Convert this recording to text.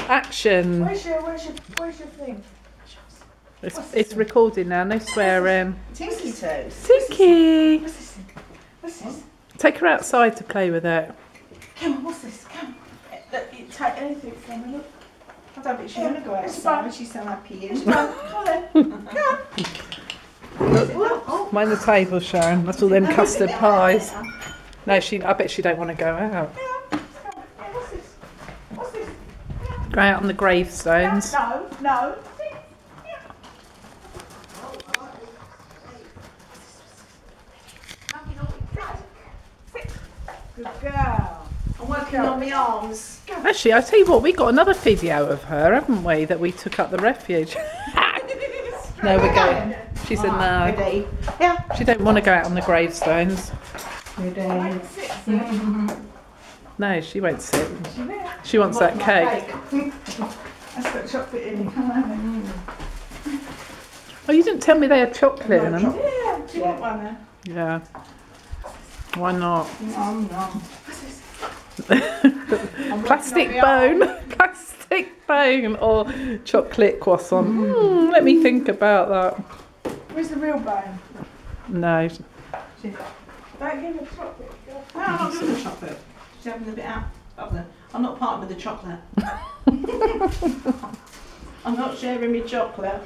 Action. Where's your thing? It's recording now, no swearing. Tinky toes. Tinky! What's this? What's this? Take her outside to play with it. Come on, what's this? Come. Look, you take anything from me, look. I don't think she's going to go outside. She's so happy. Come on then. Come on. Mind the table, Sharon. That's all them custard pies. No, I bet she don't want to go out. What's this? What's this? Go out on the gravestones. No. Good girl. I'm working on my arms. Actually, I tell you what, we got another video of her, haven't we? That we took up the refuge. No, we're going. She's in there. Ready? Yeah. She don't want to go out on the gravestones. Ready? No, she won't sit. She wants that cake. That's got chocolate in it. Oh, you didn't tell me they had chocolate in them. Yeah. Do you want one then? Yeah. Why not? No. What's this? Plastic bone. Plastic bone or chocolate croissant. Let me think about that. Where's the real bone? No. Don't give her chocolate. No, I'm not giving her chocolate. She's having a bit out of there. I'm not part of the chocolate. I'm not sharing my chocolate.